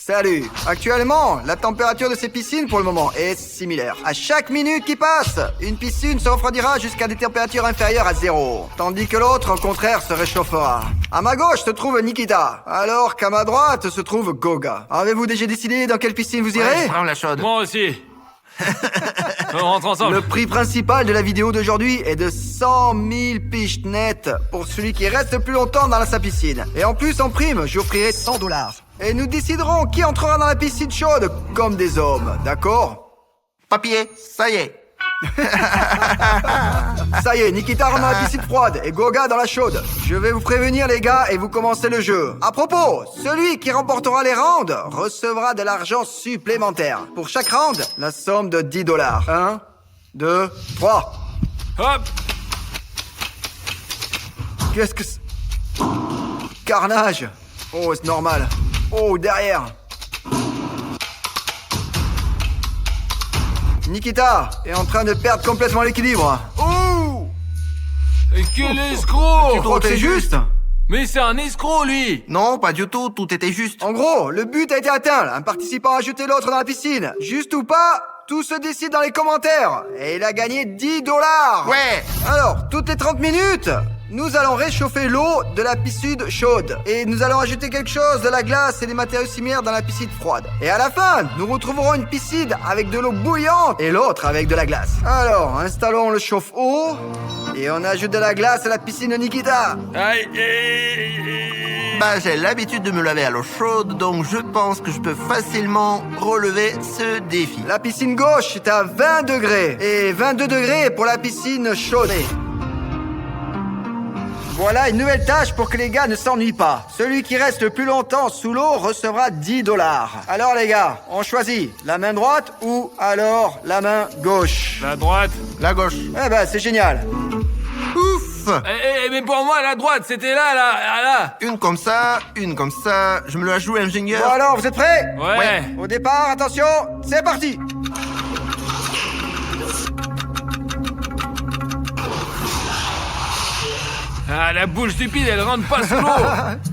Salut. Actuellement, la température de ces piscines pour le moment est similaire. À chaque minute qui passe, une piscine se refroidira jusqu'à des températures inférieures à 0. Tandis que l'autre, au contraire, se réchauffera. À ma gauche se trouve Nikita, alors qu'à ma droite se trouve Goga. Avez-vous déjà décidé dans quelle piscine vous irez? Je prends la chaude. Moi aussi. On rentre ensemble. Le prix principal de la vidéo d'aujourd'hui est de 100 000 piches nettes pour celui qui reste plus longtemps dans sa piscine. Et en plus, en prime, j'offrirai 100 $. Et nous déciderons qui entrera dans la piscine chaude comme des hommes, d'accord? Papier, ça y est. Ça y est, Nikita rentre dans la piscine froide et Goga dans la chaude. Je vais vous prévenir les gars et vous commencez le jeu. À propos, celui qui remportera les rounds recevra de l'argent supplémentaire. Pour chaque round, la somme de 10 $. 1, 2, 3. Hop. Qu'est-ce que c'est? Carnage. Oh, c'est normal. Oh, derrière. Nikita est en train de perdre complètement l'équilibre. Ouh! Quel escroc! Tu crois que c'est juste? Mais c'est un escroc, lui! Non, pas du tout, tout était juste. En gros, le but a été atteint. Un participant a jeté l'autre dans la piscine. Juste ou pas, tout se décide dans les commentaires. Et il a gagné 10 $. Ouais. Alors, toutes les 30 minutes, nous allons réchauffer l'eau de la piscine chaude. Et nous allons ajouter quelque chose, de la glace et des matériaux similaires dans la piscine froide. Et à la fin, nous retrouverons une piscine avec de l'eau bouillante et l'autre avec de la glace. Alors, installons le chauffe-eau. Et on ajoute de la glace à la piscine de Nikita. Aïe. Bah, j'ai l'habitude de me laver à l'eau chaude, donc je pense que je peux facilement relever ce défi. La piscine gauche est à 20 degrés. Et 22 degrés pour la piscine chaude. Voilà une nouvelle tâche pour que les gars ne s'ennuient pas. Celui qui reste le plus longtemps sous l'eau recevra 10 $. Alors les gars, on choisit la main droite ou alors la main gauche? La droite. La gauche. Eh ben, c'est génial. Ouf. Mais pour moi, la droite, c'était là. Une comme ça, je me la joue ingénieur. Bon alors, vous êtes prêts? Ouais. Au départ, attention, c'est parti. Ah, la boule stupide, elle rentre pas sous l'eau.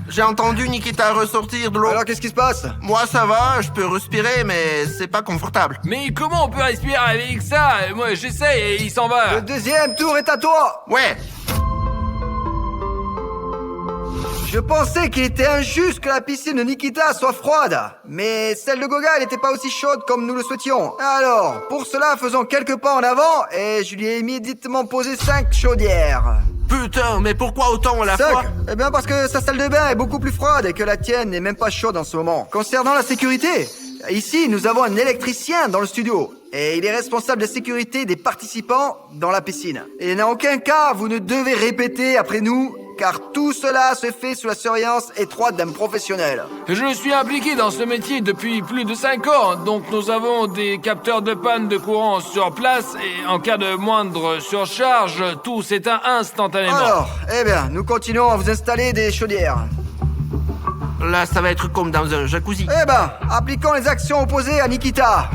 J'ai entendu Nikita ressortir de l'eau. Alors, qu'est-ce qui se passe? Moi, ça va, je peux respirer, mais c'est pas confortable. Mais comment on peut respirer avec ça? Moi, j'essaye et il s'en va. Le deuxième tour est à toi. Ouais. Je pensais qu'il était injuste que la piscine de Nikita soit froide. Mais celle de Goga, elle n'était pas aussi chaude comme nous le souhaitions. Alors, pour cela, faisons quelques pas en avant et je lui ai immédiatement posé 5 chaudières. Putain, mais pourquoi autant à la 5? fois? Eh bien parce que sa salle de bain est beaucoup plus froide et que la tienne n'est même pas chaude en ce moment. Concernant la sécurité, ici nous avons un électricien dans le studio. Et il est responsable de la sécurité des participants dans la piscine. Et en aucun cas vous ne devez répéter après nous, car tout cela se fait sous la surveillance étroite d'un professionnel. Je suis impliqué dans ce métier depuis plus de 5 ans, donc nous avons des capteurs de panne de courant sur place et en cas de moindre surcharge, tout s'éteint instantanément. Alors, eh bien, nous continuons à vous installer des chaudières. Là, ça va être comme dans un jacuzzi. Eh ben, appliquons les actions opposées à Nikita.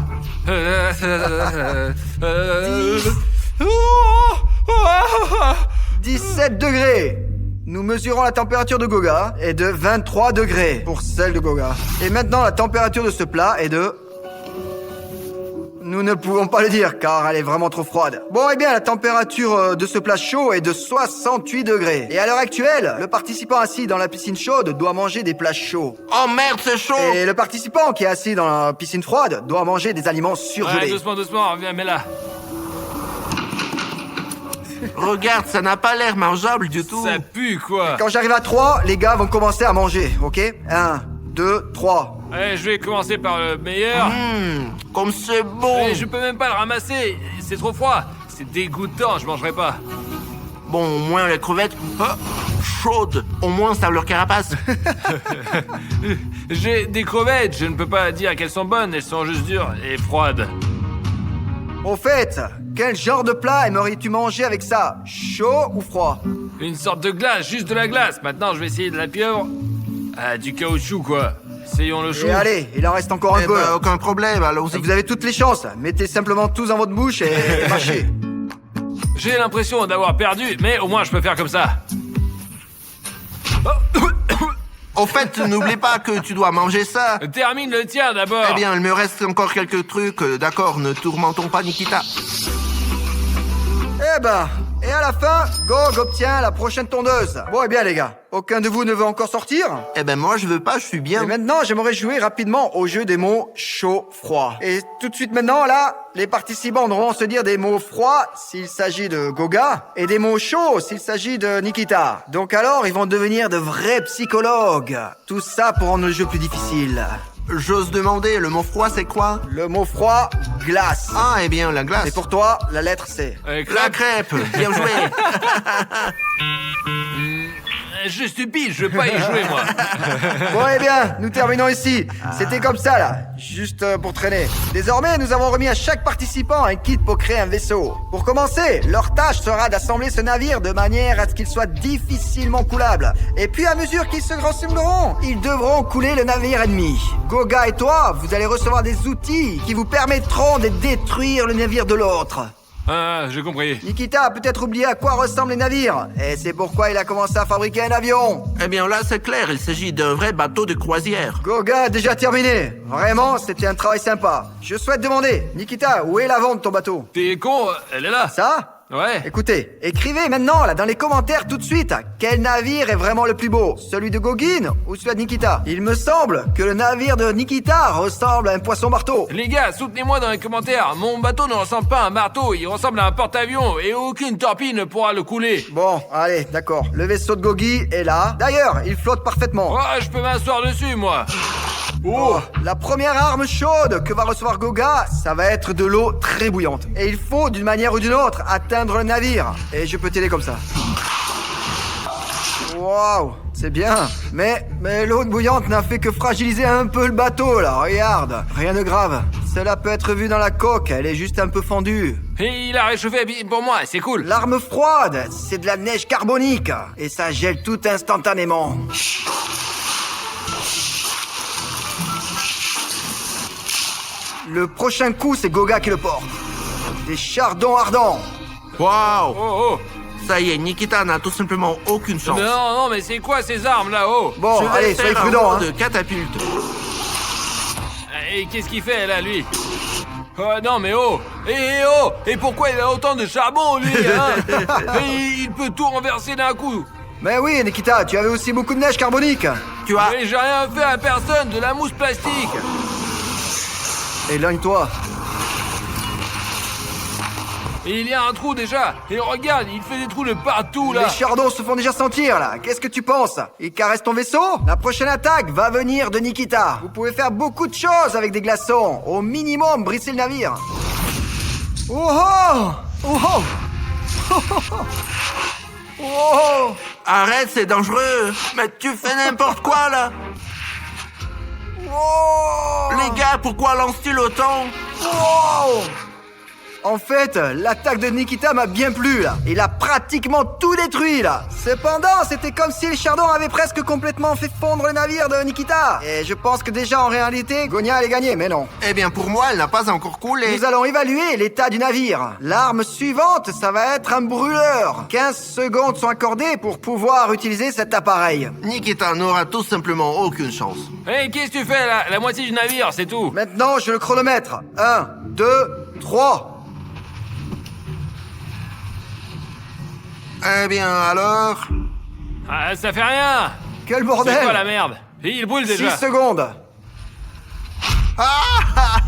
17 degrés. Nous mesurons la température de Goga est de 23 degrés pour celle de Goga. Et maintenant, la température de ce plat est de... Nous ne pouvons pas le dire car elle est vraiment trop froide. Bon, eh bien, la température de ce plat chaud est de 68 degrés. Et à l'heure actuelle, le participant assis dans la piscine chaude doit manger des plats chauds. Oh merde, c'est chaud. Et le participant qui est assis dans la piscine froide doit manger des aliments surgelés. Ouais, doucement, viens, mets là. Regarde, ça n'a pas l'air mangeable du tout. Ça pue, quoi. Quand j'arrive à 3, les gars vont commencer à manger, ok? 1, 2, 3. Allez, je vais commencer par le meilleur. Comme c'est bon. Et je peux même pas le ramasser, c'est trop froid. C'est dégoûtant, je mangerai pas. Bon, au moins les crevettes, chaudes. Au moins ça a leur carapace. J'ai des crevettes, je ne peux pas dire qu'elles sont bonnes, elles sont juste dures et froides. Au fait, quel genre de plat aimerais-tu manger avec ça? Chaud ou froid? Une sorte de glace, juste de la glace. Maintenant, je vais essayer de la pieuvre. Ah, du caoutchouc, quoi. Essayons le chou. Et allez, il en reste encore un peu. Bah, aucun problème, allons-y. Vous avez toutes les chances. Mettez simplement tous dans votre bouche et mâchez. J'ai l'impression d'avoir perdu, mais au moins je peux faire comme ça. Au fait, n'oublie pas que tu dois manger ça. Termine le tien d'abord. Eh bien, il me reste encore quelques trucs. D'accord, ne tourmentons pas Nikita. Eh ben, et à la fin, Gog obtient la prochaine tondeuse. Bon, eh bien les gars, aucun de vous ne veut encore sortir? Eh ben moi, je veux pas, je suis bien. Et maintenant, j'aimerais jouer rapidement au jeu des mots chaud-froid. Et tout de suite maintenant, là, les participants devront se dire des mots froids s'il s'agit de Goga et des mots chauds s'il s'agit de Nikita. Donc alors, ils vont devenir de vrais psychologues. Tout ça pour rendre le jeu plus difficile. J'ose demander, le mot froid, c'est quoi? Le mot froid, glace. Ah, eh bien, la glace. Et pour toi, la lettre C. La crêpe. Bien joué. Je suis stupide, je veux pas y jouer, moi. Bon, eh bien, nous terminons ici. C'était comme ça, là, juste pour traîner. Désormais, nous avons remis à chaque participant un kit pour créer un vaisseau. Pour commencer, leur tâche sera d'assembler ce navire de manière à ce qu'il soit difficilement coulable. Et puis, à mesure qu'ils se rassembleront, ils devront couler le navire ennemi. Goga et toi, vous allez recevoir des outils qui vous permettront de détruire le navire de l'autre. Ah, j'ai compris. Nikita a peut-être oublié à quoi ressemblent les navires. Et c'est pourquoi il a commencé à fabriquer un avion. Eh bien, là, c'est clair, il s'agit d'un vrai bateau de croisière. Goga a déjà terminé. Vraiment, c'était un travail sympa. Je souhaite demander, Nikita, où est l'avant de ton bateau? T'es con, elle est là. Ça? Ouais. Écoutez, écrivez maintenant, là, dans les commentaires tout de suite, quel navire est vraiment le plus beau? Celui de Gogin ou celui de Nikita? Il me semble que le navire de Nikita ressemble à un poisson-marteau. Les gars, soutenez-moi dans les commentaires. Mon bateau ne ressemble pas à un marteau, il ressemble à un porte-avions et aucune torpille ne pourra le couler. Bon, allez, d'accord. Le vaisseau de Gogi est là. D'ailleurs, il flotte parfaitement. Oh, je peux m'asseoir dessus, moi. Oh, la première arme chaude que va recevoir Goga, ça va être de l'eau très bouillante. Et il faut, d'une manière ou d'une autre, atteindre le navire. Et je peux t'aider comme ça. Waouh, c'est bien. Mais l'eau bouillante n'a fait que fragiliser un peu le bateau, là. Regarde, rien de grave. Cela peut être vu dans la coque, elle est juste un peu fendue. Et il a réchauffé pour moi, c'est cool. L'arme froide, c'est de la neige carbonique. Et ça gèle tout instantanément. Le prochain coup, c'est Goga qui le porte. Des chardons ardents. Waouh. Oh, oh. Ça y est, Nikita n'a tout simplement aucune chance. Non, mais c'est quoi ces armes là, oh? Bon, Je vais allez, faire soyez un prudents, rouleau hein. de catapulte. Et qu'est-ce qu'il fait là, lui? Oh non, mais oh! Et pourquoi il a autant de charbon, lui, hein? Et il peut tout renverser d'un coup. Mais oui, Nikita, tu avais aussi beaucoup de neige carbonique. Tu as... Mais j'ai rien fait à personne, de la mousse plastique. Éloigne-toi. Et il y a un trou déjà. Et regarde, il fait des trous de partout, là. Les chardons se font déjà sentir, là. Qu'est-ce que tu penses? Il caresse ton vaisseau? La prochaine attaque va venir de Nikita. Vous pouvez faire beaucoup de choses avec des glaçons. Au minimum, brisser le navire. Oh oh! Oh oh! Oh oh! Oh! Arrête, c'est dangereux. Mais tu fais n'importe quoi, là. Oh! Les gars, pourquoi lance-t-il autant? Oh! En fait, l'attaque de Nikita m'a bien plu, là. Il a pratiquement tout détruit, là. Cependant, c'était comme si les chardons avaient presque complètement fait fondre le navire de Nikita. Et je pense que déjà, en réalité, Gonia allait gagner, mais non. Eh bien, pour moi, elle n'a pas encore coulé. Nous allons évaluer l'état du navire. L'arme suivante, ça va être un brûleur. 15 secondes sont accordées pour pouvoir utiliser cet appareil. Nikita n'aura tout simplement aucune chance. Hé, qu'est-ce que tu fais là? La moitié du navire, c'est tout. Maintenant, je le chronomètre. 1, 2, 3. Eh bien, alors... Ah, ça fait rien. Quel C'est quoi la bordel! merde? Et il brûle 6 déjà. secondes. Ah!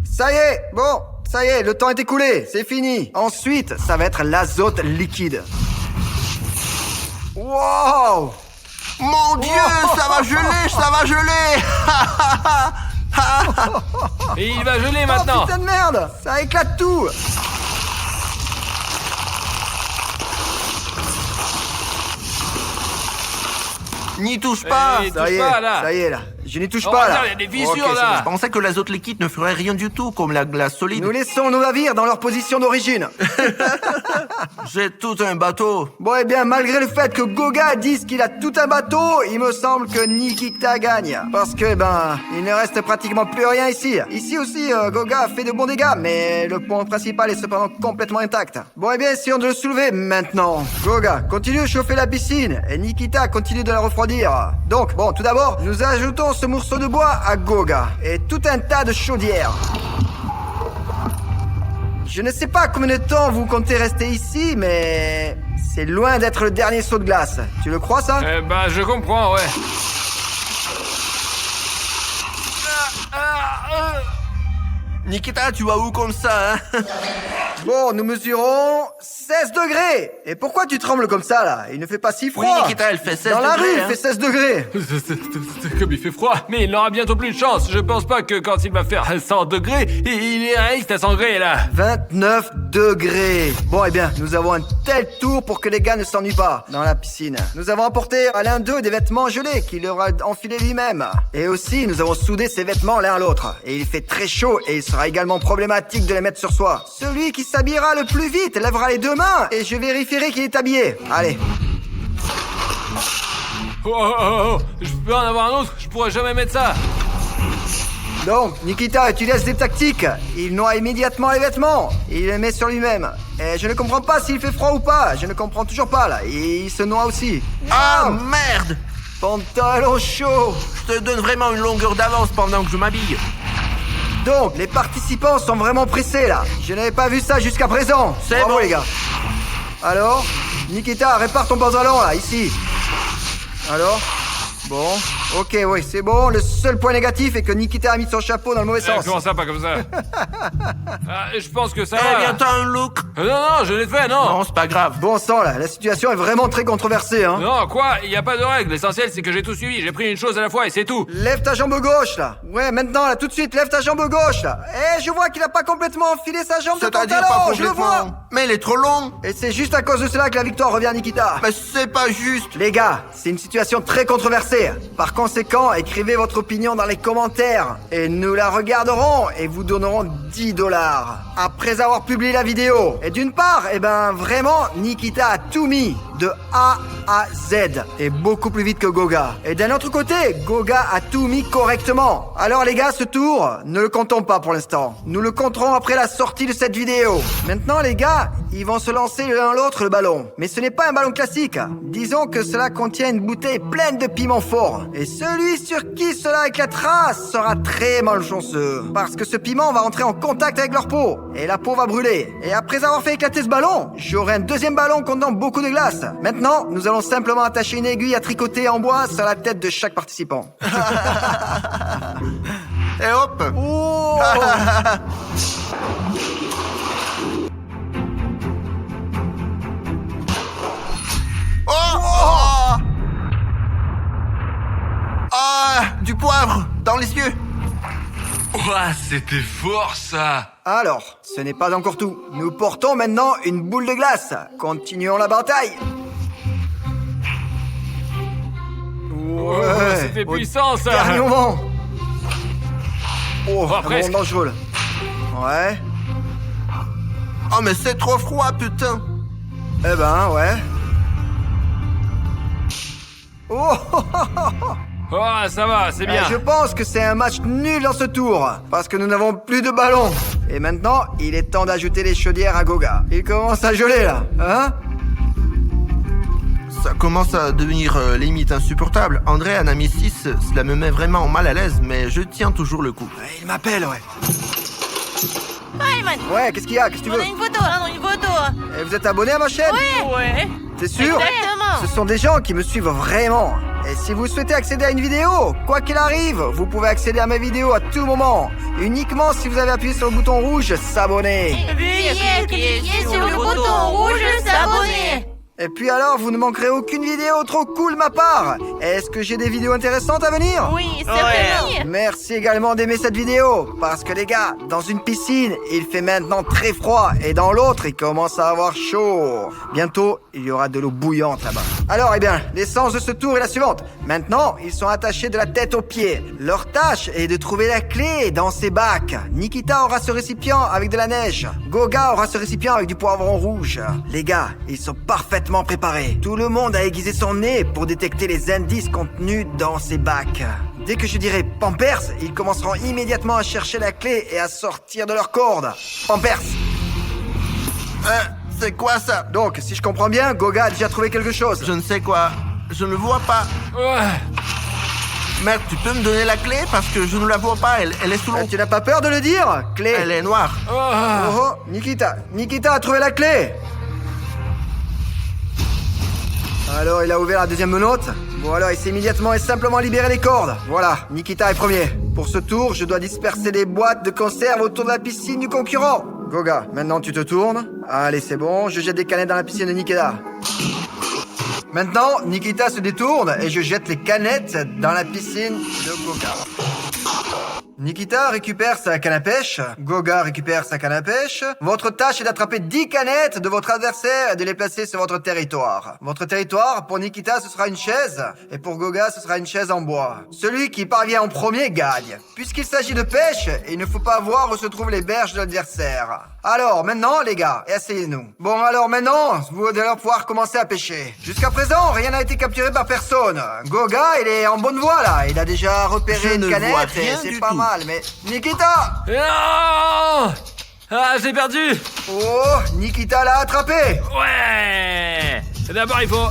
Ça y est, bon, ça y est, le temps est écoulé, c'est fini. Ensuite, ça va être l'azote liquide. Wow! Mon Dieu, ça va geler, ça va geler. Et il va geler Oh maintenant. putain de merde! Ça éclate tout! N'y touche pas. Eh, touche pas, là. Ça y est, là. Je n'y touche Oh, pas là. regarde, il y a des fissures, Ok, c'est là. Je pensais que l'azote liquide ne ferait rien du tout, comme la glace solide. Nous laissons nos navires dans leur position d'origine. J'ai tout un bateau. Bon, eh bien, malgré le fait que Goga dise qu'il a tout un bateau, il me semble que Nikita gagne. Parce que, il ne reste pratiquement plus rien ici. Ici aussi, Goga a fait de bons dégâts, mais le pont principal est cependant complètement intact. Bon, eh bien, essayons de le soulever maintenant. Goga, continue de chauffer la piscine, et Nikita continue de la refroidir. Donc, bon, tout d'abord, nous ajoutons ce morceau de bois à Goga, et tout un tas de chaudières. Je ne sais pas combien de temps vous comptez rester ici, mais c'est loin d'être le dernier saut de glace. Tu le crois, ça? Je comprends, ouais. Nikita, tu vas où comme ça, hein? Bon, nous mesurons 16 degrés. Et pourquoi tu trembles comme ça, là? Il ne fait pas si froid. Oui, Nikita, elle fait 16 Dans la degrés, rue, il hein. fait 16 degrés. C'est comme il fait froid, mais il n'aura bientôt plus de chance. Je pense pas que quand il va faire 100 degrés, il reste à 100 degrés, là. 29 degrés. Bon, eh bien, nous avons un tel tour pour que les gars ne s'ennuient pas dans la piscine. Nous avons apporté à l'un d'eux des vêtements gelés qu'il aura enfilés lui-même. Et aussi, nous avons soudé ses vêtements l'un à l'autre. Et il fait très chaud et il sera également problématique de les mettre sur soi. Celui qui s'habillera le plus vite lèvera les deux mains et je vérifierai qu'il est habillé. Allez. Je peux en avoir un autre, je pourrais jamais mettre ça. Donc, Nikita utilise des tactiques. Il noie immédiatement les vêtements. Il les met sur lui-même. Et je ne comprends pas s'il fait froid ou pas. Je ne comprends toujours pas, là. Et il se noie aussi. Ah, Non. merde! Pantalon chaud. Je te donne vraiment une longueur d'avance pendant que je m'habille. Donc, les participants sont vraiment pressés, là. Je n'avais pas vu ça jusqu'à présent. C'est Bravo, bon. les gars. Alors, Nikita, répare ton pantalon, là, ici. Alors? Bon, ok, oui, c'est bon. Le seul point négatif est que Nikita a mis son chapeau dans le mauvais sens. Comment ça, pas comme ça? Je pense que ça Eh va. bien, t'as un look. Non, je l'ai fait, non. Non, c'est pas grave. Bon sang, là, la situation est vraiment très controversée, hein. Non, quoi? Il n'y a pas de règle. L'essentiel, c'est que j'ai tout suivi. J'ai pris une chose à la fois et c'est tout. Lève ta jambe gauche, là. Ouais, maintenant, là, tout de suite, lève ta jambe gauche, là. Eh, je vois qu'il a pas complètement enfilé sa jambe de C'est-à-dire pas pantalon, je le complètement. vois. Mais il est trop long. Et c'est juste à cause de cela que la victoire revient à Nikita. Mais c'est pas juste. Les gars, c'est une situation très controversée. Par conséquent, écrivez votre opinion dans les commentaires. Et nous la regarderons et vous donnerons 10 $. Après avoir publié la vidéo. Et d'une part, vraiment, Nikita a tout mis. De A à Z. Et beaucoup plus vite que Goga. Et d'un autre côté, Goga a tout mis correctement. Alors les gars, ce tour, ne le comptons pas pour l'instant. Nous le compterons après la sortie de cette vidéo. Maintenant les gars, ils vont se lancer l'un l'autre le ballon. Mais ce n'est pas un ballon classique. Disons que cela contient une bouteille pleine de piment fort. Et celui sur qui cela éclatera sera très malchanceux. Parce que ce piment va entrer en contact avec leur peau. Et la peau va brûler. Et après avoir fait éclater ce ballon, j'aurai un deuxième ballon contenant beaucoup de glace. Maintenant, nous allons simplement attacher une aiguille à tricoter en bois sur la tête de chaque participant. Et hop. Oh Oh. Ah, du poivre dans les yeux. Ouah, c'était fort, ça. Alors, ce n'est pas encore tout. Nous portons maintenant une boule de glace. Continuons la bataille. Ouais, C'était au puissant, ça. dernier moment. Oh, un presque. moment dangereux, là. Ouais. Oh, mais c'est trop froid, putain. Eh ben, ouais. Oh, Oh, ça va, c'est bien. je pense que c'est un match nul dans ce tour, parce que nous n'avons plus de ballon. Et maintenant, il est temps d'ajouter les chaudières à Goga. Il commence à geler, là, hein? Ça commence à devenir limite insupportable. André en a mis 6, cela me met vraiment mal à l'aise, mais je tiens toujours le coup. Ouais, il m'appelle, ouais. Ayman, Ouais, qu'est-ce qu'il y a? Qu'est-ce que tu on veux? a une photo, hein, une photo. Et vous êtes abonné à ma chaîne? Ouais. T'es sûr? Exactement. Ce sont des gens qui me suivent vraiment. Et si vous souhaitez accéder à une vidéo, quoi qu'il arrive, vous pouvez accéder à mes vidéos à tout moment. Uniquement si vous avez appuyé sur le bouton rouge s'abonner. Veuillez cliquer sur le bouton rouge s'abonner. Et puis alors, vous ne manquerez aucune vidéo trop cool de ma part. est-ce que j'ai des vidéos intéressantes à venir? Oui, certainement. Merci également d'aimer cette vidéo, parce que les gars, dans une piscine, il fait maintenant très froid, et dans l'autre, il commence à avoir chaud. Bientôt, il y aura de l'eau bouillante là-bas. Alors, eh bien, l'essence de ce tour est la suivante. Maintenant, ils sont attachés de la tête aux pieds. Leur tâche est de trouver la clé dans ces bacs. Nikita aura ce récipient avec de la neige. Goga aura ce récipient avec du poivron rouge. Les gars, ils sont parfaitement préparés. Tout le monde a aiguisé son nez pour détecter les indices contenus dans ces bacs. Dès que je dirai Pampers, ils commenceront immédiatement à chercher la clé et à sortir de leur corde. Pampers! C'est quoi ça? Donc, si je comprends bien, Goga a déjà trouvé quelque chose. Je ne sais quoi. Je ne vois pas. Ouais. Merde, tu peux me donner la clé parce que je ne la vois pas, elle est sous l'eau. Tu n'as pas peur de le dire? Clé. Elle est noire. Ah. Oh, oh, Nikita. Nikita a trouvé la clé. Alors, il a ouvert la deuxième menotte. Voilà, il s'est immédiatement et simplement libéré les cordes. Voilà, Nikita est premier. Pour ce tour, je dois disperser des boîtes de conserve autour de la piscine du concurrent. Goga, maintenant tu te tournes. Allez, c'est bon, je jette des canettes dans la piscine de Nikita. Maintenant, Nikita se détourne et je jette les canettes dans la piscine de Goga. Nikita récupère sa canne à pêche, Goga récupère sa canne à pêche. Votre tâche est d'attraper 10 canettes de votre adversaire et de les placer sur votre territoire. Votre territoire, pour Nikita, ce sera une chaise, et pour Goga, ce sera une chaise en bois. Celui qui parvient en premier gagne. Puisqu'il s'agit de pêche, il ne faut pas voir où se trouvent les berges de l'adversaire. Alors, maintenant, les gars, essayez-nous. Bon, alors maintenant, vous allez pouvoir commencer à pêcher. Jusqu'à présent, rien n'a été capturé par personne. Goga, il est en bonne voie, là. Il a déjà repéré Je une ne vois canette, et rien c'est du pas tout. mal, mais... Nikita! Non. Ah, j'ai perdu. Oh, Nikita l'a attrapé! Ouais. D'abord, il faut...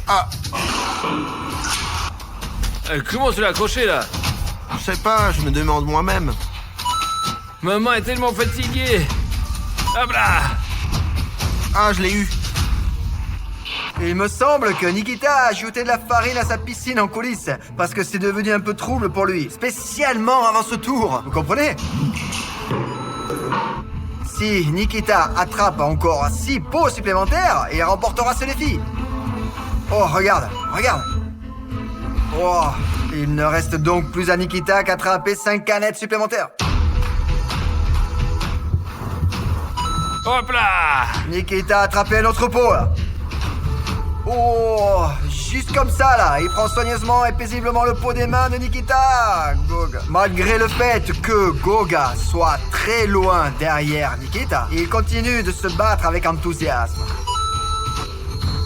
Ah, Comment tu l'as accroché, là? je sais pas, je me demande moi-même. Ma main est tellement fatiguée. Hop là. Ah, je l'ai eu. Il me semble que Nikita a ajouté de la farine à sa piscine en coulisses, parce que c'est devenu un peu trouble pour lui, spécialement avant ce tour. Vous comprenez? Si Nikita attrape encore 6 pots supplémentaires, il remportera ce défi. Oh, regarde, regarde. Oh, il ne reste donc plus à Nikita qu'attraper 5 canettes supplémentaires. Hop là. Nikita a attrapé un autre pot, là. Oh, juste comme ça, là. Il prend soigneusement et paisiblement le pot des mains de Nikita. Goga. Malgré le fait que Goga soit très loin derrière Nikita, il continue de se battre avec enthousiasme.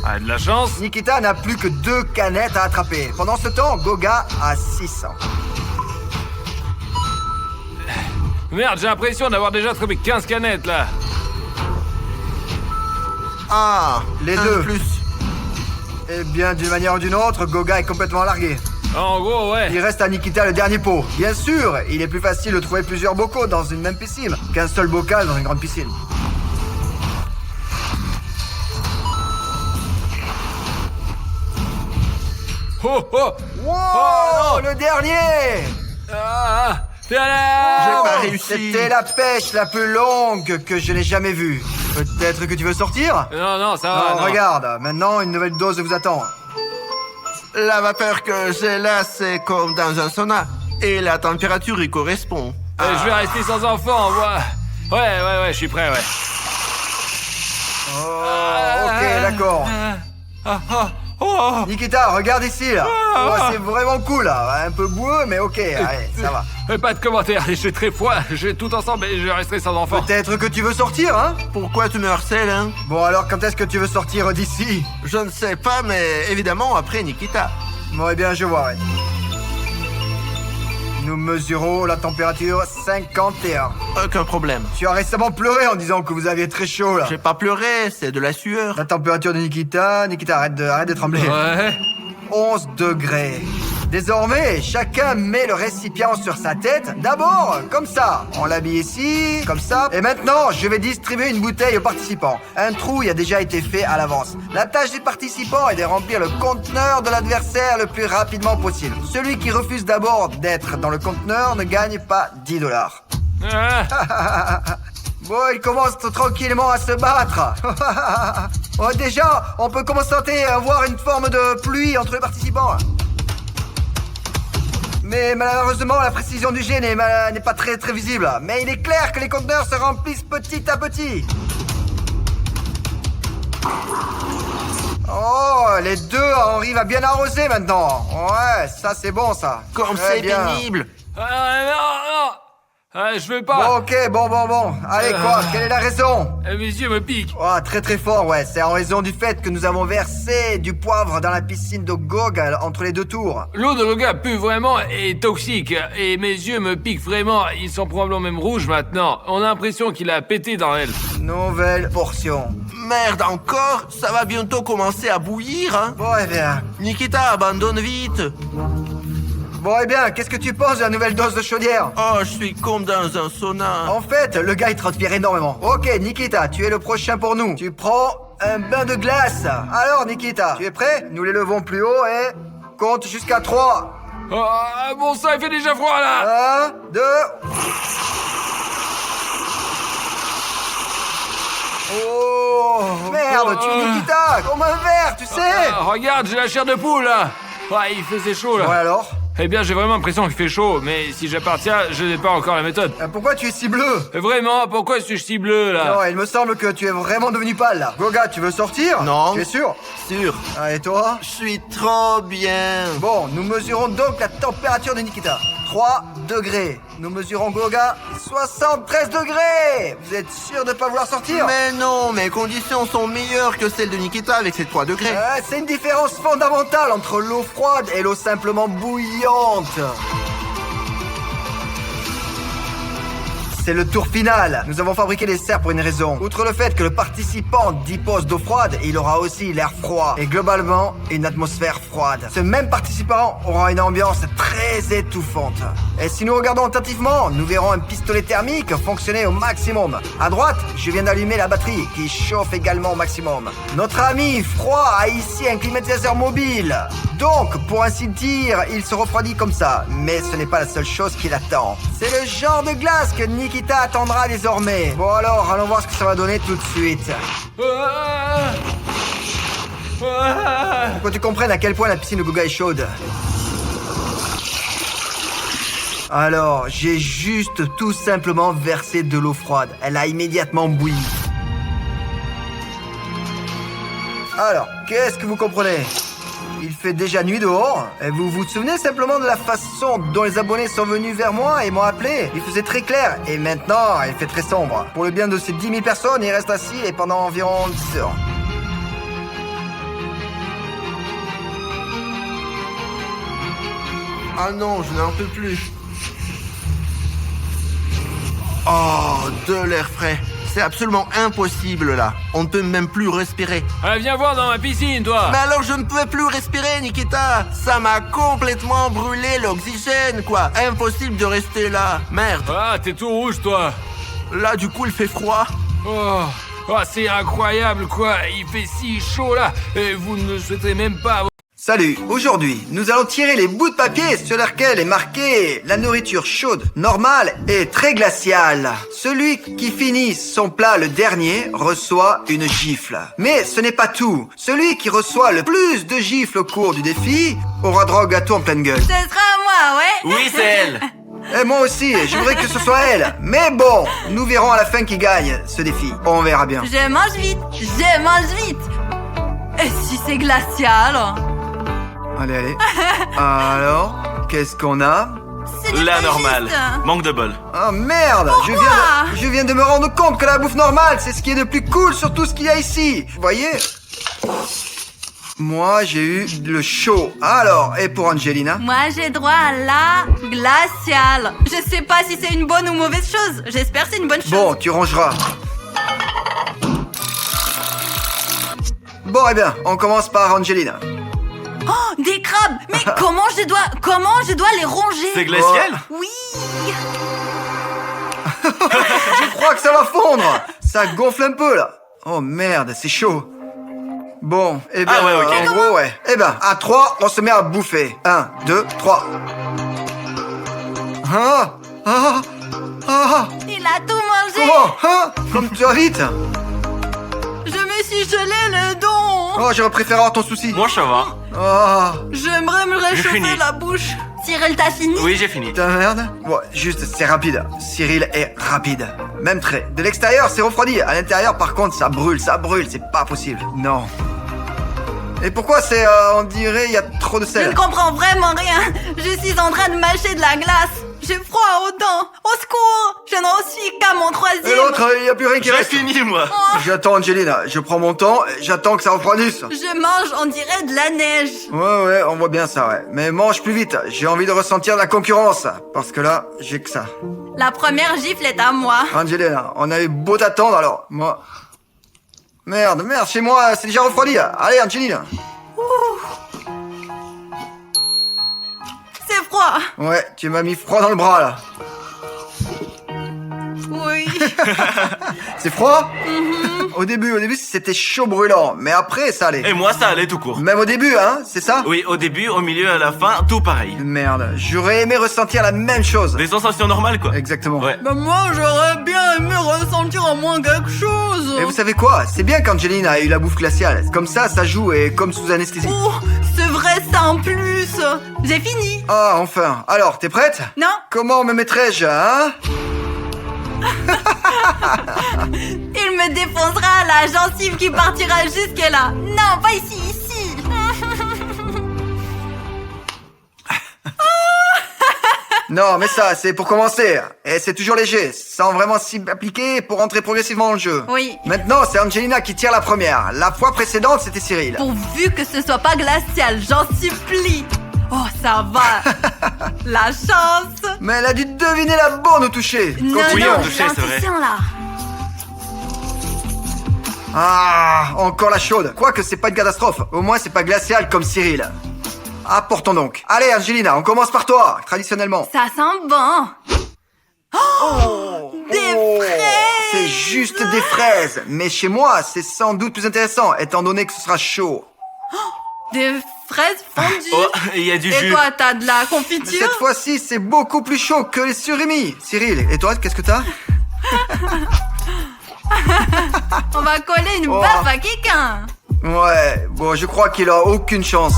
Ah, de la chance. Nikita n'a plus que 2 canettes à attraper. Pendant ce temps, Goga a 600. Merde, j'ai l'impression d'avoir déjà attrapé 15 canettes, là. Ah, Les un deux. de plus. Eh bien, d'une manière ou d'une autre, Goga est complètement largué. En gros, ouais. Il reste à Nikita le dernier pot. Bien sûr, il est plus facile de trouver plusieurs bocaux dans une même piscine qu'un seul bocal dans une grande piscine. Oh, oh. Wow, Oh, non. le dernier! Ah, J'ai tadam. pas réussi. C'était la pêche la plus longue que je n'ai jamais vue. Peut-être que tu veux sortir? Non, non, ça va, Non, non. regarde, maintenant une nouvelle dose vous attend. La vapeur que j'ai là, c'est comme dans un sauna. Et la température y correspond. Je vais rester sans enfant, moi. Ouais, je suis prêt, ouais. Oh, ok, d'accord. Nikita, regarde ici, là. Oh, c'est vraiment cool, là. Un peu boueux, mais ok, allez, ça va. Pas de commentaires, j'ai très froid. J'ai tout ensemble et je resterai sans enfant. Peut-être que tu veux sortir, hein? Pourquoi tu me harcèles, hein? Bon, alors quand est-ce que tu veux sortir d'ici? Je ne sais pas, mais évidemment après Nikita. Bon, eh bien, je vois, ouais. Nous mesurons la température 51. Aucun problème. Tu as récemment pleuré en disant que vous aviez très chaud, là. J'ai pas pleuré, c'est de la sueur. La température de Nikita... Nikita, arrête de trembler. Ouais. 11 degrés. Désormais, chacun met le récipient sur sa tête. D'abord, comme ça. On l'habille ici, comme ça. Et maintenant, je vais distribuer une bouteille aux participants. Un trou y a déjà été fait à l'avance. La tâche des participants est de remplir le conteneur de l'adversaire le plus rapidement possible. Celui qui refuse d'abord d'être dans le conteneur ne gagne pas $10. Ah. Bon, ils commencent tranquillement à se battre. Oh, déjà, on peut commencer à voir une forme de pluie entre les participants. Mais malheureusement, la précision du jet n'est pas très visible. Mais il est clair que les conteneurs se remplissent petit à petit. Oh, les deux arrivent à bien arroser maintenant. Ouais, ça c'est bon ça. Comme Très c'est bien. pénible. Non. Je veux pas. Bon, ok, bon. Allez, quoi, quelle est la raison? Mes yeux me piquent. Oh, très fort, ouais. C'est en raison du fait que nous avons versé du poivre dans la piscine de Gog entre les deux tours. L'eau de Loga pue vraiment et est toxique. Et mes yeux me piquent vraiment. Ils sont probablement même rouges maintenant. On a l'impression qu'il a pété dans elle. Nouvelle portion. Merde encore, ça va bientôt commencer à bouillir, hein. Bon, eh bien. Nikita, abandonne vite. Bon, eh bien, qu'est-ce que tu penses de la nouvelle dose de chaudière? Oh, je suis comme dans un sauna. En fait, le gars il transpire énormément. Ok, Nikita, tu es le prochain pour nous. Tu prends un bain de glace. Alors, Nikita, tu es prêt? Nous les levons plus haut et compte jusqu'à 3. Bon sang, il fait déjà froid là. 1, 2. Oh, merde, tu es Nikita, comme un verre, tu sais. Regarde, j'ai la chair de poule là. Il faisait chaud là. Ouais, alors? Eh bien, j'ai vraiment l'impression qu'il fait chaud, mais si j'appartiens, je n'ai pas encore la méthode. Pourquoi tu es si bleu? Vraiment, pourquoi suis-je si bleu là? Non, il me semble que tu es vraiment devenu pâle là. Goga, tu veux sortir? Non. Tu es sûr? Sûr. Ah, et toi? Je suis trop bien. Bon, nous mesurons donc la température de Nikita. 3 degrés. Nous mesurons Goga 73 degrés. Vous êtes sûr de pas vouloir sortir? Mais non, mes conditions sont meilleures que celles de Nikita avec ses 3 degrés. C'est une différence fondamentale entre l'eau froide et l'eau simplement bouillante. C'est le tour final. Nous avons fabriqué les serres pour une raison. Outre le fait que le participant dispose d'eau froide, il aura aussi l'air froid. Et globalement, une atmosphère froide. Ce même participant aura une ambiance très étouffante. Et si nous regardons attentivement, nous verrons un pistolet thermique fonctionner au maximum. À droite, je viens d'allumer la batterie qui chauffe également au maximum. Notre ami froid a ici un climatisateur mobile. Donc, pour ainsi dire, il se refroidit comme ça. Mais ce n'est pas la seule chose qui l'attend. C'est le genre de glace que Nikita attendra désormais. Bon alors, allons voir ce que ça va donner tout de suite. Pour que tu comprennes à quel point la piscine de Goga est chaude. Alors, j'ai juste tout simplement versé de l'eau froide. Elle a immédiatement bouilli. Alors, qu'est-ce que vous comprenez ? Il fait déjà nuit dehors. Et vous vous souvenez simplement de la façon dont les abonnés sont venus vers moi et m'ont appelé? Il faisait très clair. Et maintenant, il fait très sombre. Pour le bien de ces 10 000 personnes, il reste assis et pendant environ 10 heures. Ah non, je n'en peux plus. Oh, de l'air frais. C'est absolument impossible là. On ne peut même plus respirer. Viens voir dans ma piscine, toi. Mais alors je ne pouvais plus respirer, Nikita. Ça m'a complètement brûlé l'oxygène, quoi. Impossible de rester là. Merde. T'es tout rouge, toi. Là, du coup, il fait froid. C'est incroyable, quoi. Il fait si chaud, là. Et vous ne souhaiterez même pas... Salut, aujourd'hui, nous allons tirer les bouts de papier sur lesquels est marqué la nourriture chaude, normale et très glaciale. Celui qui finit son plat le dernier reçoit une gifle. Mais ce n'est pas tout. Celui qui reçoit le plus de gifles au cours du défi aura droit au gâteau en pleine gueule. Ce sera moi, ouais. Oui, c'est elle. Et moi aussi, je voudrais que ce soit elle. Mais bon, nous verrons à la fin qui gagne ce défi. On verra bien. Je mange vite. Et si c'est glacial? Allez. Alors, qu'est-ce qu'on a? C'est du La pas normale. juste. Manque de bol. Ah merde, je viens de me rendre compte que la bouffe normale, c'est ce qui est de plus cool sur tout ce qu'il y a ici. Vous voyez? Moi, j'ai eu le chaud. Alors, et pour Angelina? Moi, j'ai droit à la glaciale. Je sais pas si c'est une bonne ou mauvaise chose. J'espère que c'est une bonne chose. Bon, tu rangeras. Bon, eh bien, on commence par Angelina. Oh, des crabes. Mais comment je dois les ronger? C'est glacial? Oui. Je crois que ça va fondre. Ça gonfle un peu, là. Oh merde, c'est chaud. Bon, eh bien, Ah ouais, ok. en gros, ouais. Eh ben, à 3, on se met à bouffer. 1, 2, 3. Ah. Il Il a tout mangé. Oh, hein? Comme tu vas vite. Je me suis gelé le don. Oh, j'aurais préféré avoir ton souci. Moi, ça va. Oh, J'aimerais me J'ai réchauffer fini. la bouche. Cyril, t'as fini? Oui, j'ai fini. putain merde. Bon, juste, c'est rapide. Cyril est rapide. Même trait. De l'extérieur, c'est refroidi. À l'intérieur, par contre, ça brûle, c'est pas possible. Non. Et pourquoi c'est, on dirait, il y a trop de Je sel? ne comprends vraiment rien. Je suis en train de mâcher de la glace. J'ai froid aux dents. Au secours. Je n'en suis qu'à mon Et troisième. l'autre, il y a plus rien qui J'ai reste. fini, moi. Oh, J'attends, Angelina. Je prends mon temps, j'attends que ça refroidisse. je mange, on dirait de la neige. Ouais, on voit bien ça, ouais. Mais mange plus vite. J'ai envie de ressentir la concurrence. Parce que là, j'ai que ça. La première gifle est à moi. Angelina, on a eu beau t'attendre alors. Moi. Merde, chez moi, c'est déjà refroidi. Allez, Angelina. C'est froid. Ouais, tu m'as mis froid dans le bras là. Oui. C'est froid? Au début, c'était chaud brûlant. Mais après, ça allait. Et moi, ça allait tout court. Même au début, hein, c'est ça? Oui, au début, au milieu, à la fin, tout pareil. Merde, j'aurais aimé ressentir la même chose. Des sensations normales, quoi. Exactement. Ouais. Bah moi, j'aurais bien aimé ressentir au moins quelque chose. Et vous savez quoi? C'est bien qu'Angelina a eu la bouffe glaciale. Comme ça joue et comme sous anesthésie. Oh, c'est vrai ça en plus. J'ai fini. Ah, enfin. Alors, t'es prête? Non, Comment me mettrais-je, hein? il me défoncera la gencive qui partira jusque là. Non, pas ici, ici. Non, mais ça, c'est pour commencer. Et c'est toujours léger, sans vraiment s'y appliquer pour entrer progressivement dans le jeu. Oui. Maintenant, c'est Angelina qui tire la première. La fois précédente, c'était Cyril. Pourvu que ce soit pas glacial, j'en supplie. Oh, ça va. La chance. Mais elle a dû deviner la bonne au toucher. Non, Continuons. non, au toucher, c'est vrai. l'intuition, là. Ah, encore la chaude. Quoique c'est pas une catastrophe. Au moins, c'est pas glacial comme Cyril. Apportons donc. Allez, Angelina, on commence par toi, traditionnellement. Ça sent bon. Des fraises. C'est juste des fraises. Mais chez moi, c'est sans doute plus intéressant, étant donné que ce sera chaud. Des fraises fondues. Oh, il y a du Et jus. toi, t'as de la Mais confiture? cette fois-ci, c'est beaucoup plus chaud que les surimi. Cyril, et toi, qu'est-ce que t'as? On va coller une Oh. baffe à quelqu'un. Ouais, bon, je crois qu'il a aucune chance.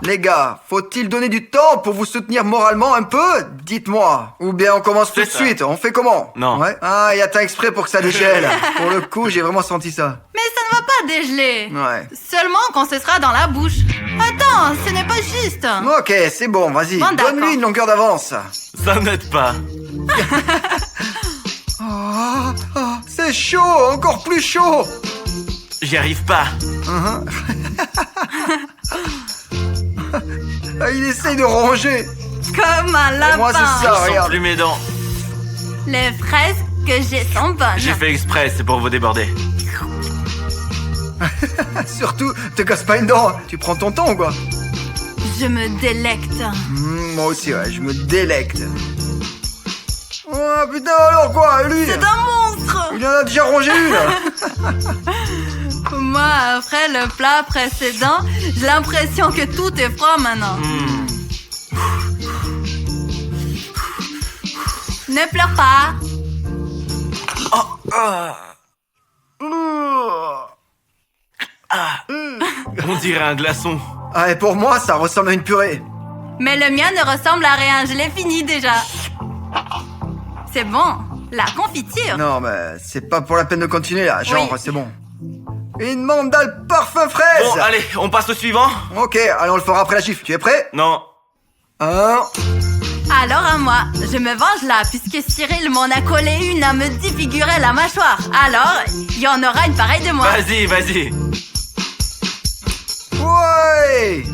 Les gars, faut-il donner du temps pour vous soutenir moralement un peu? Dites-moi. Ou bien on commence tout de C'est ça. suite, on fait comment? Non. Ouais. Ah, il y a tant exprès pour que ça dégèle. Pour le coup, j'ai vraiment senti ça. Mais ça ne va pas dégeler. Ouais. Seulement quand ce sera dans la bouche. Attends, ce n'est pas juste. Ok, c'est bon, vas-y. Bon, d'accord. Donne-lui une longueur d'avance. Ça n'aide pas. C'est chaud, encore plus chaud. J'y arrive pas. Ah, il essaye de ronger. Comme un lapin. moi, c'est ça. Je sens regarde. plus mes dents. Les fraises que j'ai sont bonnes. J'ai fait exprès, c'est pour vous déborder. Surtout, te casse pas une dent. Tu prends ton temps ou quoi? Je me délecte. Moi aussi, ouais, je me délecte. Oh putain, alors quoi, lui? C'est un monstre. Il en a déjà rongé une. Moi, après le plat précédent, j'ai l'impression que tout est froid maintenant. Ne pleure pas. On dirait un glaçon. Ah, et pour moi, ça ressemble à une purée. Mais le mien ne ressemble à rien, je l'ai fini déjà. C'est bon, la confiture. Non, mais c'est pas pour la peine de continuer là, genre, Oui. c'est bon. Une mandale parfum fraise. Bon, allez, on passe au suivant. Ok, allez, on le fera après la gifle. Tu es prêt? Non. 1. Alors à moi, je me venge là, puisque Cyril m'en a collé une à me défigurer la mâchoire. Alors, il y en aura une pareille de moi. Vas-y, vas-y. Ouais.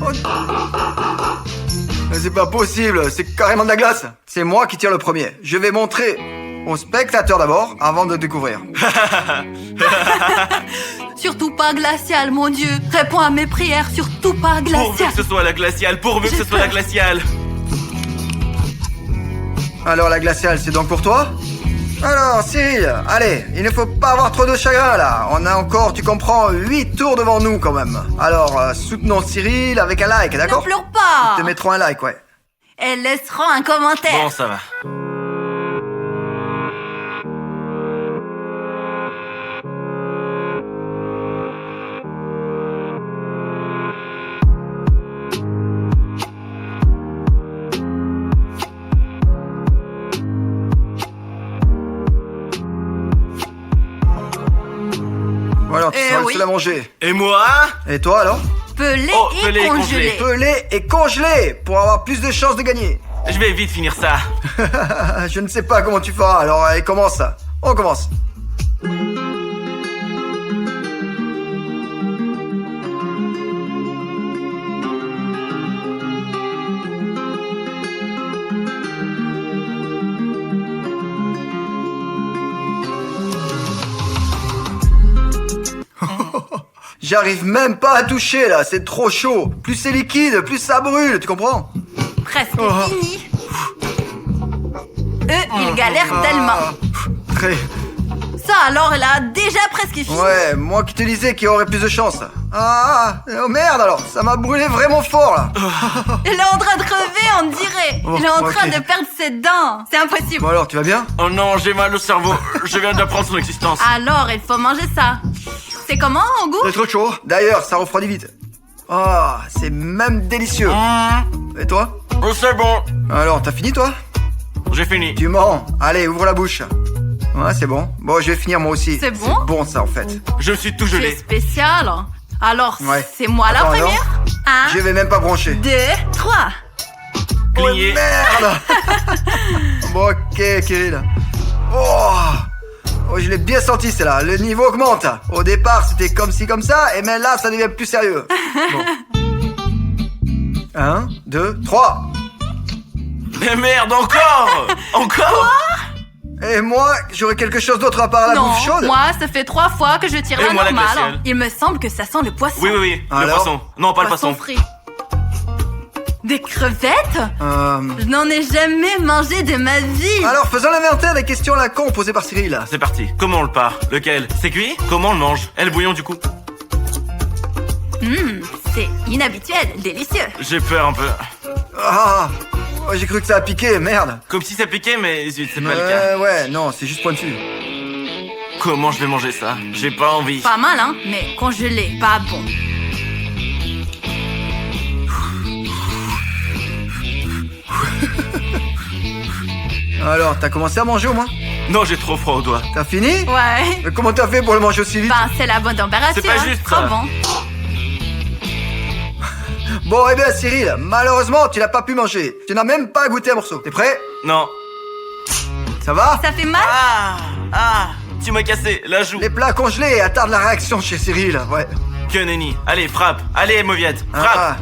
Mais c'est pas possible, c'est carrément de la glace. C'est moi qui tire le premier. Je vais montrer aux spectateurs d'abord, avant de découvrir. Surtout pas glacial, mon Dieu. Réponds à mes prières, surtout pas Pourvu glacial. que ce soit la glaciale, pourvu que ce soit la glaciale. Alors la glaciale, c'est donc pour toi? Alors, Cyril, allez, il ne faut pas avoir trop de chagrin là. On a encore, tu comprends, 8 tours devant nous quand même. Alors, soutenons Cyril avec un like, Ne d'accord? pleure pas. Te mettrons un like, ouais. Elles laisseront un commentaire. Bon, ça va. Bon, alors, tu seras le oui. seul à manger. Et moi? Et toi alors? Pelé Oh, et pelé et congelé. Pelé et congelé pour avoir plus de chances de gagner. Je vais vite finir ça. Je ne sais pas comment tu feras, alors allez, commence. On commence. J'arrive même pas à toucher là, c'est trop chaud. Plus c'est liquide, plus ça brûle, tu comprends? Presque Oh. fini. Eux, ils galèrent tellement. Très... Ça, alors, elle a déjà presque fini. Ouais, moi qui te disais qu'il y aurait plus de chance. Oh merde alors, ça m'a brûlé vraiment fort là. Elle est en train de crever, on dirait. Oh, Elle est en train ok. de perdre ses dents. C'est impossible. Bon alors, tu vas bien? Oh non, j'ai mal au cerveau. Je viens d'apprendre son existence. Alors, il faut manger ça. C'est comment au goût? C'est trop chaud. D'ailleurs, ça refroidit vite. Oh, c'est même délicieux. Et toi? Oh, c'est bon. Alors, t'as fini toi? J'ai fini. Tu mens. Allez, ouvre la bouche. Ouais, c'est bon. Bon, je vais finir moi aussi. C'est bon? C'est bon ça en fait. Je me suis tout C'est gelé. spécial. Alors, Ouais. c'est moi la Attends, première. Un, Je vais même pas brancher. 2, 3. Cligné. Merde. Bon, ok, Kirill. Oh, je l'ai bien senti, c'est là. Le niveau augmente. Au départ, c'était comme ci, comme ça, et mais là, ça devient plus sérieux. Bon. 1, 2, 3. Mais merde, encore. Encore. Et moi, j'aurais quelque chose d'autre à part la Non, bouffe chaude? moi, ça fait 3 fois que je tire Et la moi, la normale. glaciale. Il me semble que ça sent le poisson. Oui, oui, oui. Le Alors poisson. Non, pas le poisson. frit. Des crevettes? Euh, Je n'en ai jamais mangé de ma vie. Alors, faisons l'inventaire des questions à la con posées par Cyril. C'est parti. Comment on le part? Lequel? C'est cuit? Comment on le mange? Et le bouillon du coup? C'est inhabituel, délicieux. J'ai peur un peu. Ah, oh, j'ai cru que ça a piqué, merde. Comme si ça piquait, mais zut, c'est pas le cas. Ouais, non, c'est juste pointu. Comment je vais manger ça? J'ai pas envie. Pas mal, hein, mais congelé, pas bon. Alors, t'as commencé à manger au moins? Non, j'ai trop froid aux doigts. T'as fini? Ouais. Mais comment t'as fait pour le manger aussi vite? Ben, c'est la bonne température. C'est pas juste, Trop ça. bon. Bon, eh bien, Cyril, malheureusement, tu n'as pas pu manger. Tu n'as même pas goûté un morceau. T'es prêt? Non. Ça va? Ça fait mal? Ah, tu m'as cassé la joue. Les plats congelés attardent la réaction chez Cyril, ouais. Que nenni. Allez, frappe. Allez, Mauviette. Frappe. Ah,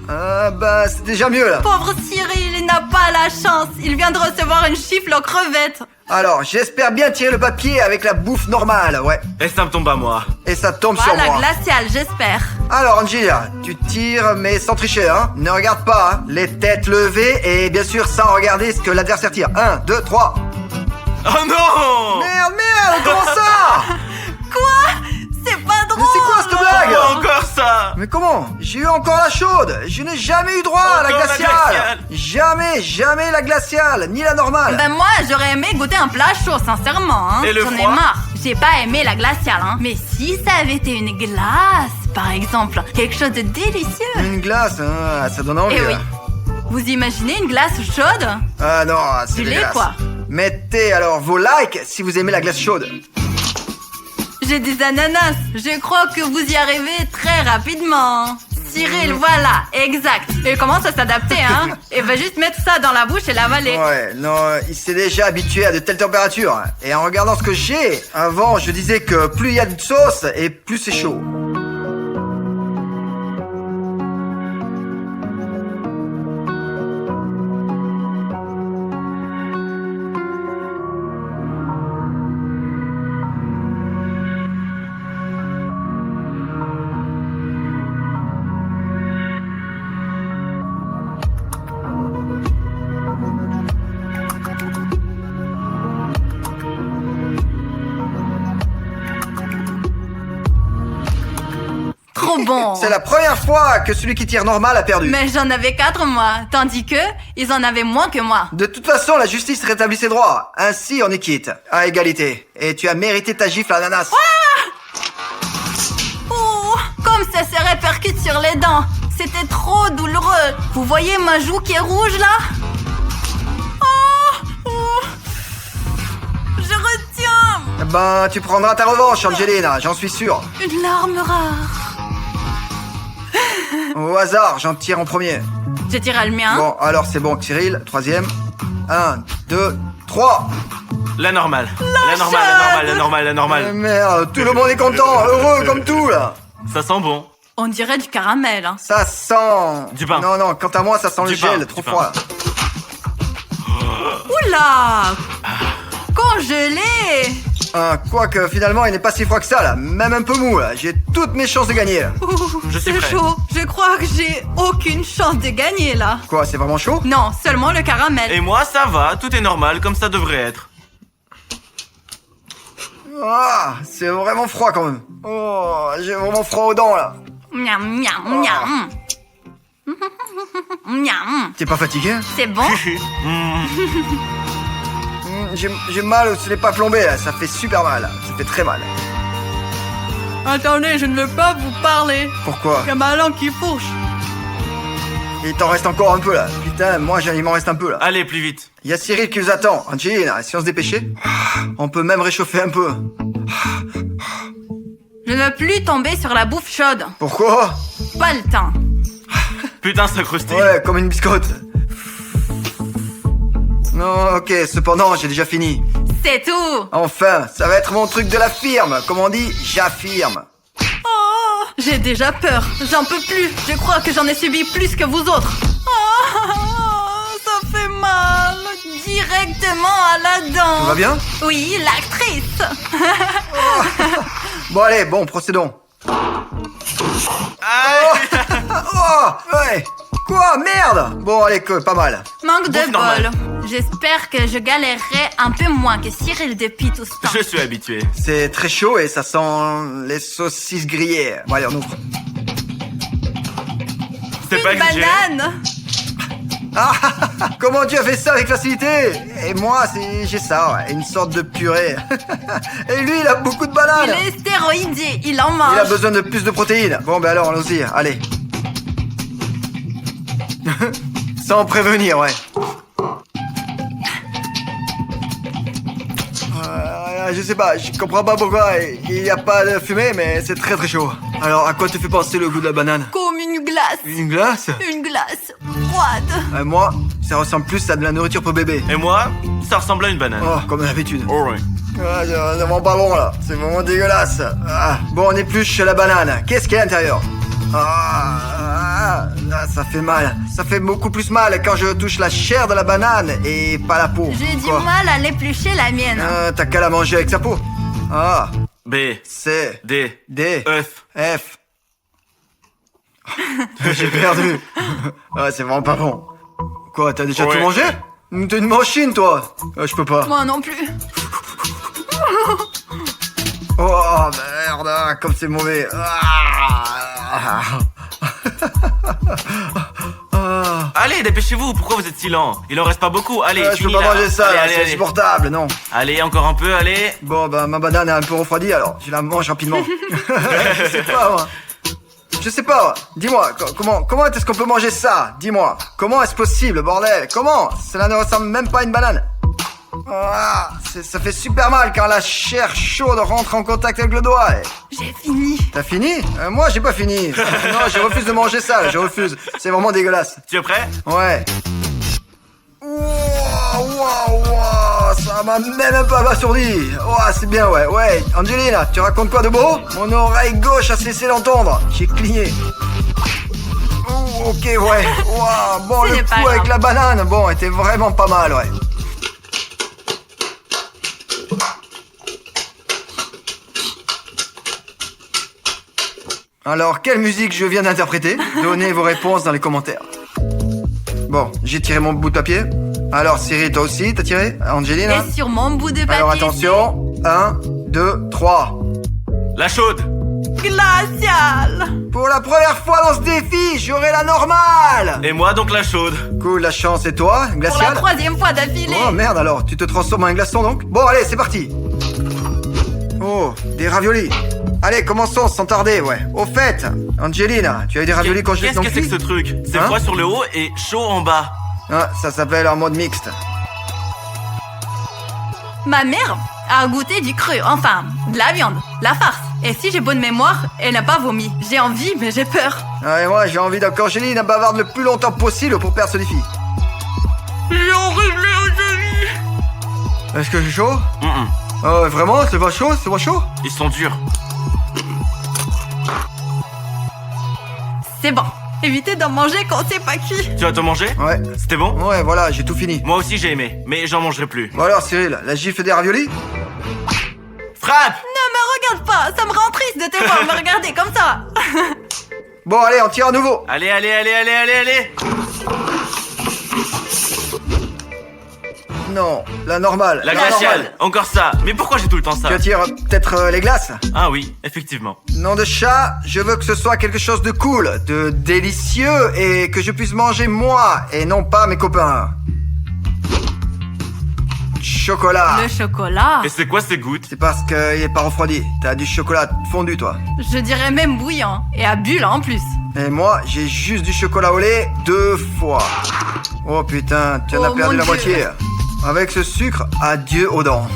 Frappe. bah, c'est déjà mieux, là. Pauvre Cyril, il n'a pas la chance. Il vient de recevoir une gifle aux crevettes. Alors, j'espère bien tirer le papier avec la bouffe normale, ouais. Et ça me tombe à moi. Et ça tombe sur Voilà, moi. glacial, j'espère. Alors, Angie, tu tires, mais sans tricher, hein. Ne regarde pas, hein. Les têtes levées et bien sûr sans regarder ce que l'adversaire tire. 1, 2, 3. Oh non. Merde, comment ça? Quoi? C'est pas drôle. Mais c'est quoi cette blague? Oh, encore ça. Mais comment? J'ai eu encore la chaude. Je n'ai jamais eu droit à la Encore la glaciale. glaciale. Jamais la glaciale, ni la normale. Ben moi, j'aurais aimé goûter un plat chaud, sincèrement. Hein. Et le J'en ai froid? marre. J'ai pas aimé la glaciale, hein. Mais si ça avait été une glace, par exemple, quelque chose de délicieux. Une glace, hein, ça donne envie. Eh oui. là. Vous imaginez une glace chaude? Ah non, c'est Du lait, dégueulasse. quoi. Mettez alors vos likes si vous aimez la glace chaude. J'ai des ananas. Je crois que vous y arrivez très rapidement. Cyril, voilà, exact. Il commence à s'adapter, hein. Il va juste mettre ça dans la bouche et l'avaler. Ouais, non, il s'est déjà habitué à de telles températures. Et en regardant ce que j'ai, avant je disais que plus il y a de sauce et plus c'est chaud. bon. C'est la première fois que celui qui tire normal a perdu. Mais j'en avais 4 moi, tandis que ils en avaient moins que moi. De toute façon, la justice rétablit ses droits. Ainsi, on est quitte. À égalité. Et tu as mérité ta gifle, ananas. Oh, comme ça se répercute sur les dents. C'était trop douloureux. Vous voyez ma joue qui est rouge là? Je retiens. Ben, tu prendras ta revanche, Angelina, j'en suis sûr. Une larme rare. Au hasard, j'en tire en premier. Je tire le mien. Bon, alors c'est bon, Cyril, troisième. 1, 2, 3. La normale. La normale, la normale, la normale, la normale. Merde, tout le monde est content, heureux comme tout, là. Ça sent bon. On dirait du caramel. Hein. Ça sent... Du pain. Non, quant à moi, ça sent le Du pain, gel, du trop pain. froid. Oula! Congelé! Quoique, finalement, il n'est pas si froid que ça, là. Même un peu mou, là. J'ai toutes mes chances de gagner, là. Je suis C'est prêt. chaud. Je crois que j'ai aucune chance de gagner là. Quoi, c'est vraiment chaud? Non, seulement le caramel. Et moi, ça va, tout est normal, comme ça devrait être. Ah, c'est vraiment froid, quand même. Oh, j'ai vraiment froid aux dents, là. Miam, miam, miam. Miam. T'es pas fatigué? C'est bon? J'ai mal où ce n'est pas plombé, là. Ça fait super mal, là. Ça fait très mal. Attendez, je ne veux pas vous parler. Pourquoi? Il y a ma langue qui fourche. Il t'en reste encore un peu, là. Putain, moi, il m'en reste un peu, là. Allez, plus vite. Il y a Cyril qui nous attend. Angelina, si on se dépêchait, on peut même réchauffer un peu. Je ne veux plus tomber sur la bouffe chaude. Pourquoi? Pas le temps. Putain, ça croustille. Ouais, comme une biscotte. Non, ok, cependant, j'ai déjà fini. C'est tout. Enfin, ça va être mon truc de la firme. Comme on dit, j'affirme. Oh, j'ai déjà peur. J'en peux plus. Je crois que j'en ai subi plus que vous autres. Oh, ça fait mal. Directement à la dent. Tout va bien? Oui, l'actrice. Bon, allez, bon, procédons. Aïe. Oh, ouais. Quoi? Merde. Bon, allez, pas mal. Manque de Bouffe normale. bol. J'espère que je galérerai un peu moins que Cyril depuis tout ce temps. Je suis habitué. C'est très chaud et ça sent les saucisses grillées. Bon, allez, on ouvre. C'est pas Une exagéré. banane. Ah, comment tu as fait ça avec facilité? Et moi, j'ai ça, ouais, une sorte de purée. Et lui, il a beaucoup de Il bananes. est stéroïdé. Il en Il a mange. besoin de plus de protéines. Bon, ben alors, allons-y, allez. Sans prévenir, ouais. Je sais pas, je comprends pas pourquoi il n'y a pas de fumée, mais c'est très très chaud. Alors, à quoi te fait penser le goût de la banane? Comme une glace. Une glace? Une glace froide. Moi, ça ressemble plus à de la nourriture pour bébé. Et moi, ça ressemble à une banane. Oh, comme d'habitude. Oh ouais. Ah, c'est vraiment pas bon là, c'est vraiment dégueulasse. Ah, bon, on épluche la banane. Qu'est-ce qu'il y a à l'intérieur? Ça fait mal. Ça fait beaucoup plus mal quand je touche la chair de la banane et pas la peau. J'ai du Quoi? mal à l'éplucher la mienne. T'as qu'à la manger avec sa peau. Ah, B, C, D, D, F. F. J'ai perdu. Ah, c'est vraiment pas bon. Quoi, t'as déjà Ouais. tout mangé? T'es une machine, toi. Je peux pas. Moi non plus. Oh merde, comme c'est mauvais. Allez, dépêchez-vous, pourquoi vous êtes si lent? Il en reste pas beaucoup, allez, Je peux finis pas là. manger ça, Allez, là, allez, c'est allez. insupportable, non. Allez, encore un peu, allez. Bon, bah ma banane est un peu refroidie, alors je la mange rapidement. Je sais pas, moi. Je sais pas, dis-moi, comment est-ce qu'on peut manger ça? Dis-moi, comment est-ce possible, bordel? Comment? Cela ne ressemble même pas à une banane. Ça fait super mal quand la chair chaude rentre en contact avec le doigt. J'ai fini. T'as fini? Moi, j'ai pas fini. Non, je refuse de manger ça, là, je refuse. C'est vraiment dégueulasse. Tu es prêt? Ouais. Wow, ça m'a même un peu abasourdi. C'est bien, ouais. Angelina, tu racontes quoi de beau? Mon oreille gauche a cessé d'entendre. J'ai cligné. Ok, ouais. Bon, Ce le n'est pas coup avec grave. la banane, bon, était vraiment pas mal, ouais. Alors, quelle musique je viens d'interpréter? Donnez vos réponses dans les commentaires. Bon, j'ai tiré mon bout de papier. Alors, Cyril, toi aussi, t'as tiré? Angelina? Et sur mon bout de papier. Alors, attention. 1, 2, 3. La chaude. glaciale. Pour la première fois dans ce défi, j'aurai la normale. Et moi donc la chaude. Cool, la chance. Et toi, Pour la glaciale? 3e fois d'affilée. Oh merde alors, tu te transformes en un glaçon donc? Bon allez, c'est parti. Oh, des raviolis. Allez, commençons sans tarder, ouais. Au fait, Angelina, tu as eu des raviolis congelés Qu'est-ce non que c'est que ce cuits? truc? C'est Hein? froid sur le haut et chaud en bas. Ah, ça s'appelle en mode mixte. Ma mère a goûté du cru, enfin, de la viande, la farce. Et si j'ai bonne mémoire, elle n'a pas vomi. J'ai envie, mais j'ai peur. Ah, et moi, j'ai envie d'Angelina bavarde le plus longtemps possible pour perdre ce défi. J'ai enrhumé aujourd'hui. Est-ce que j'ai chaud? Mm-mm. Vraiment? C'est pas chaud? C'est pas chaud? Ils sont durs. C'est bon. Évitez d'en manger quand c'est pas cuit. Tu vas te manger? Ouais. C'était bon? Ouais, voilà, j'ai tout fini. Moi aussi j'ai aimé, mais j'en mangerai plus. Bon alors, Cyril, la gifle des raviolis? Frappe! Ne me regarde pas, ça me rend triste de te voir me regarder comme ça. Bon, allez, on tire à nouveau. Allez, allez, allez, allez, allez, allez! Non, la normale. La normale. glaciale! Encore ça! Mais pourquoi j'ai tout le temps ça? Tu attires peut-être les glaces? Ah oui, effectivement. Nom de chat, je veux que ce soit quelque chose de cool, de délicieux et que je puisse manger moi et non pas mes copains. Chocolat. Le chocolat. Et c'est quoi ces gouttes? C'est parce qu'il est pas refroidi. T'as du chocolat fondu, toi. Je dirais même bouillant. Et à bulle en plus. Et moi, j'ai juste du chocolat au lait 2 fois. Oh putain, tu en as Oh, perdu mon la Dieu. moitié. Avec ce sucre, adieu aux dents.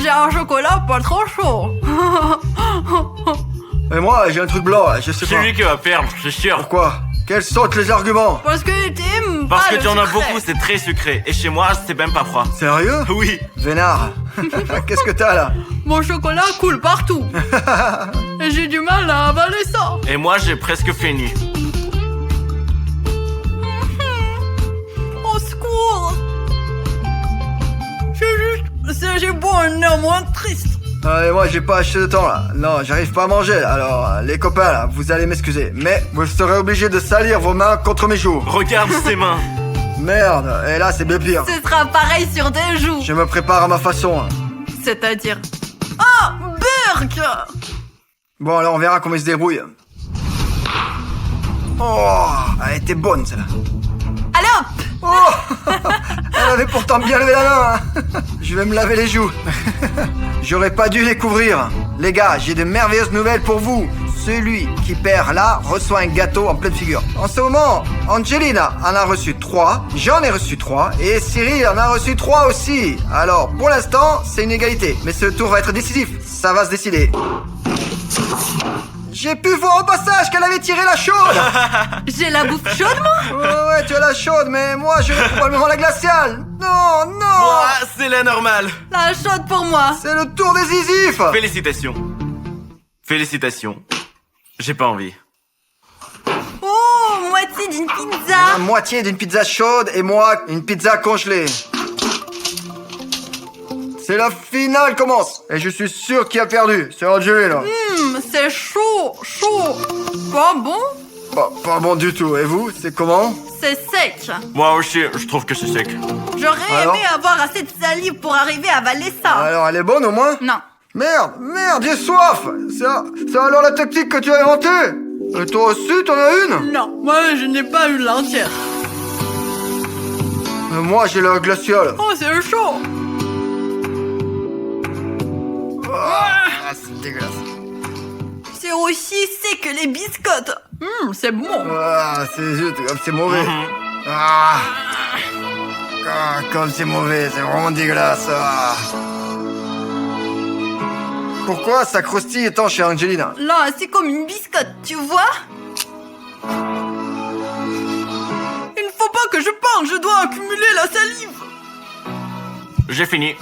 J'ai un chocolat pas trop chaud. Et moi, j'ai un truc blanc, je sais C'est pas. lui qui va perdre, c'est sûr. Pourquoi? Quels sont les arguments? Parce que t'aimes Parce pas que le tu en as sucré. beaucoup, c'est très sucré. Et chez moi, c'est même pas froid. Sérieux? Oui. Vénard. Qu'est-ce que t'as là? Mon chocolat coule partout. Et j'ai du mal à avaler ça. Et moi, j'ai presque fini. Au secours. J'ai beau un air moins triste. Et moi, j'ai pas acheté de temps là. Non, j'arrive pas à manger là. Alors, les copains là, vous allez m'excuser. Mais vous serez obligés de salir vos mains contre mes joues. Regarde ses mains. Merde, et là, c'est bien pire. Ce sera pareil sur tes joues. Je me prépare à ma façon. C'est-à-dire... Oh, burk. Bon, alors on verra comment il se débrouille. Oh, elle était bonne celle-là. Allez hop. Oh, elle avait pourtant bien levé la main. Hein. Je vais me laver les joues. J'aurais pas dû les couvrir. Les gars, j'ai de merveilleuses nouvelles pour vous. Celui qui perd là reçoit un gâteau en pleine figure. En ce moment, Angelina en a reçu 3, j'en ai reçu 3 et Cyril en a reçu 3 aussi. Alors, pour l'instant, c'est une égalité. Mais ce tour va être décisif. Ça va se décider. J'ai pu voir au passage qu'elle avait tiré la chaude. J'ai la bouffe chaude, moi. Ouais, tu as la chaude, mais moi, j'aurais probablement la glaciale. Non, non. Moi, c'est la normale. La chaude pour moi. C'est le tour des zizifs. Félicitations. Félicitations. J'ai pas envie. Oh, moitié d'une pizza. La moitié d'une pizza chaude et moi, une pizza congelée. C'est la finale commence. Et je suis sûr qui a perdu. C'est Angelina. C'est chaud, chaud. Pas bon. Pas bon du tout. Et vous, c'est comment? C'est sec. Moi aussi, je trouve que c'est sec. J'aurais Alors aimé avoir assez de salive pour arriver à avaler ça. Alors, elle est bonne au moins? Non. Merde, j'ai soif. C'est alors la tactique que tu as inventée. Et toi aussi, t'en as une? Non, moi je n'ai pas eu l'entière. Moi, j'ai la glaciale. Oh, c'est chaud. Ah, c'est dégueulasse. C'est aussi sec que les biscottes. C'est bon. Ah, c'est juste, comme c'est mauvais. Ah, comme c'est mauvais, c'est vraiment dégueulasse. Ah. Pourquoi ça croustille tant chez Angelina? Là, c'est comme une biscotte, tu vois? Il ne faut pas que je parle, je dois accumuler la salive. J'ai fini.